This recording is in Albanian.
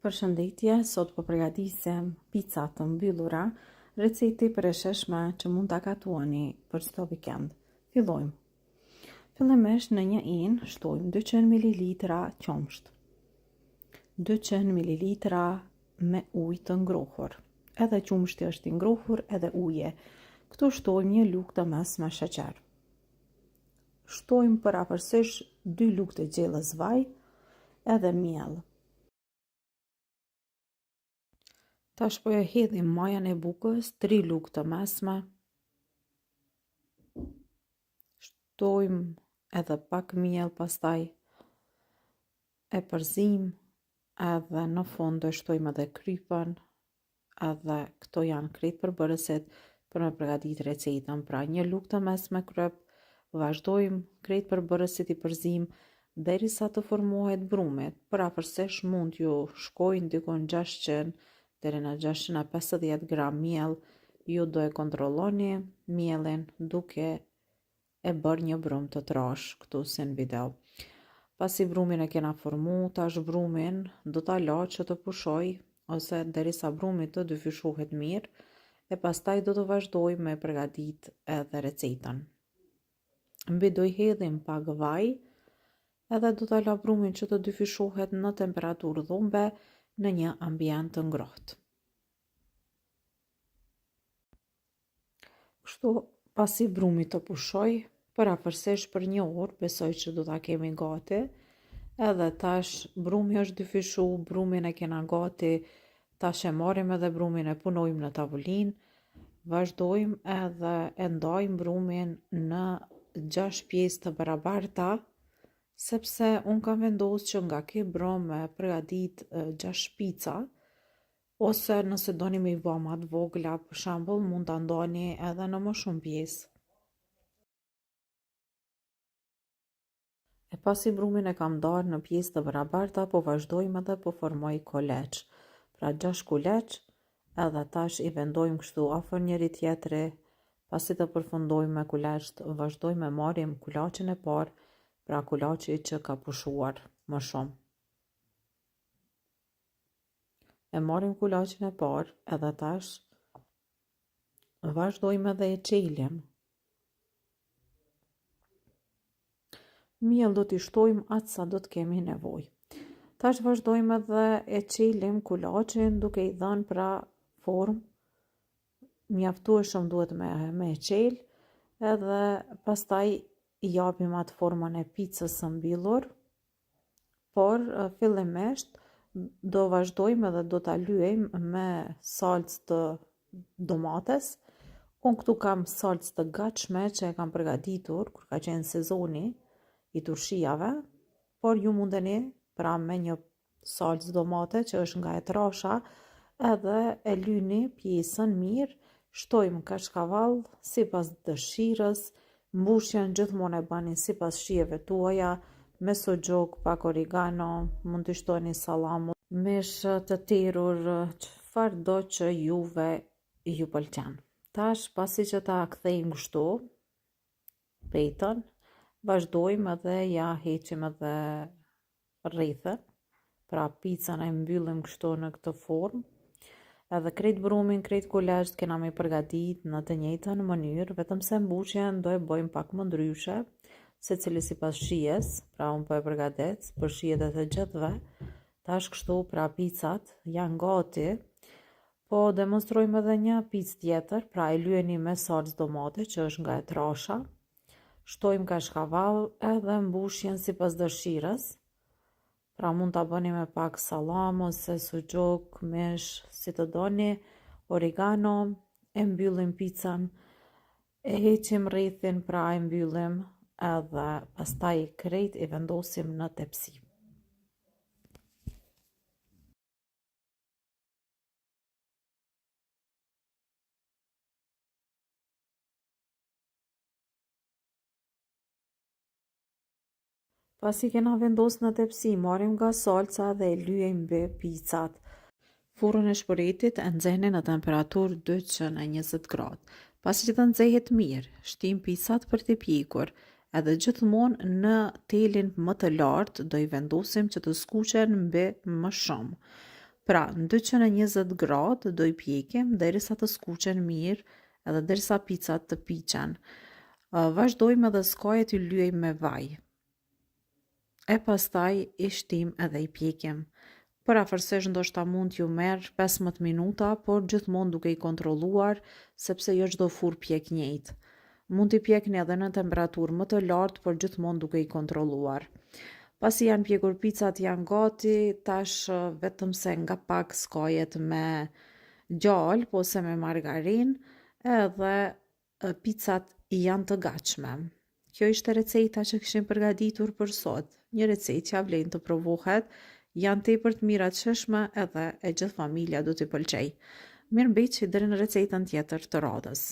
Përshëndetje, sot po përgatisim pica të mbyllura, receti për e sheshme që mund ta gatuani për çdo vikend. Fillojmë. Fillimisht në një inë shtojmë 200 ml qumsht, 200 ml me ujë të ngrohur. Edhe qumshti është i ngrohur, edhe uji. Këtu shtojmë një lugë të mesme sheqer. Shtojmë përapërsisht 2 lugë të gjellës vaj edhe miell. Tash po e hedhim majën e bukës, 3 lugë të mesme. Shtojmë edhe pak miell, pastaj e përzim, edhe në fund do shtojmë edhe krypën, edhe këto janë krejt përbërësit për me përgatitë recetën. Pra 1 lugë të mesme kryp, vazhdojmë krejt përbërësit i përzim derisa të formohet brumit. Përafërsisht mund ju shkojnë dikon 600 deri në 650 gram miell. Ju do e kontrolloni miellin duke e bërë një brum të trash, këtu si në video. Pasi brumin e kena formu, tash brumin do ta la që të pushoj, ose derisa brumi të dyfishohet mirë, e pastaj do të vazhdojmë me përgatitë edhe recetën. Mbi do i hedhim pak vaj, edhe do ta la brumin që të dyfishohet në temperaturë dhumbe në një ambient të ngrohtë. Kështu pasi brumi të pushoj, përafërsisht për 1 orë, besoj që do ta kemi gati. Edhe tash brumi është dyfishu, brumin e kena gati, tash e marrim edhe brumin e punojmë në tavolinë, vazhdojmë edhe e ndajmë brumin në 6 pjesë të barabarta, sepse unë kam vendosur që nga ky brum me përgatitë 6 pica, ose nëse doni me i bë më të vogla, për shembull, mund ta ndani edhe në më shumë pjesë. E pasi brumin e kam ndarë në pjesë të barabarta, po vazhdojmë edhe po formoj koleç. Pra 6 kuleç, edhe tash i vendojmë kështu afër njëri tjetri. Pasi të përfundojmë me kuleçt, vazhdojmë e marrim kulaçin e parë, pra kulaçi që ka pushuar më shumë. E marrim kulaçin e parë, edhe tash vazhdojmë edhe e çelim. Miell do t'i shtojmë atë sa do të kemi nevojë. Tash vazhdojmë edhe e çelim kulaçin duke i dhënë pra formë. Mjaftueshëm duhet me e qel, edhe pastaj i japim atë formën e picës së mbyllur, por fillimisht do vazhdojmë edhe do ta lyejmë me salcë të domates. Unë këtu kam salcë të gatshme që e kam përgatitur kur ka qenë sezoni i turshijave, por ju mundeni pra me një salcë domate që është nga e trasha, edhe e lyni pjesën mirë. Shtojmë kashkavall sipas dëshirës, mbushjen gjithmonë e bani sipas shijeve tuaja, me soxhok, pak origano, mund të shtoni sallamu, mish të terrur, çfarë do që juve ju pëlqen. Tash pasi që ta kthejmë kështu petën, vazhdojmë edhe ja heqim edhe rrethën, pra picën e mbyllim kështu në këtë formë. Edhe krejt brumin, krejt kuleçt kena me përgatit në të njëjtën mënyrë, vetëm se mbushjen do e bëjmë pak më ndryshe, secili sipas shijes, pra unë po e përgatit për shijet e të gjithëve. Tash kështu pra picat janë gati, po demonstrojmë edhe një picë tjetër, pra e lyeni me salcë domate që është nga e trasha. Shtojmë kashkavall edhe mbushjen sipas dëshirës. Pra mund ta bëni me pak sallam ose suxhok, mish, si të doni, origano, e mbyllim picën, e heqim rrethin, pra e mbyllim, edhe pastaj krejt i vendosim në tepsi. Pasi kena vendos në tepsi, marrim nga salca dhe e lyejmë mbi picat. Furrën e shpëretit e nxehni në temperaturë 220 gradë. Pasi që të nxehet mirë, shtim picat për t'i pjekur, edhe gjithmonë në telin më të lartë do i vendosim që të skuqen mbi më shumë. Pra, në 220 gradë do i pjekim derisa të skuqen mirë edhe derisa picat të piqen. Vazhdojmë edhe skajet i lyejmë me vaj. E pastaj i shtim edhe i pjekim. Parafërsisht ndoshta mund t'ju merr 15 minuta, por gjithmonë duke i kontrolluar sepse jo çdo furrë pjek njëjtë. Mund t'i pjekni edhe në temperaturë më të lartë, por gjithmonë duke i kontrolluar. Pasi janë pjekur picat janë gati, tash vetëm se nga pak skajet me gjallë, ose me margarinë, edhe picat janë të gatshme. Kjo ishte receta që kishim përgatitur për sot. Një recetë që vlen të provohet, janë tepër të mira të shijshme edhe e gjithë familja do t'i pëlqej. Mirëmbëjtje deri në recetën tjetër të radhës.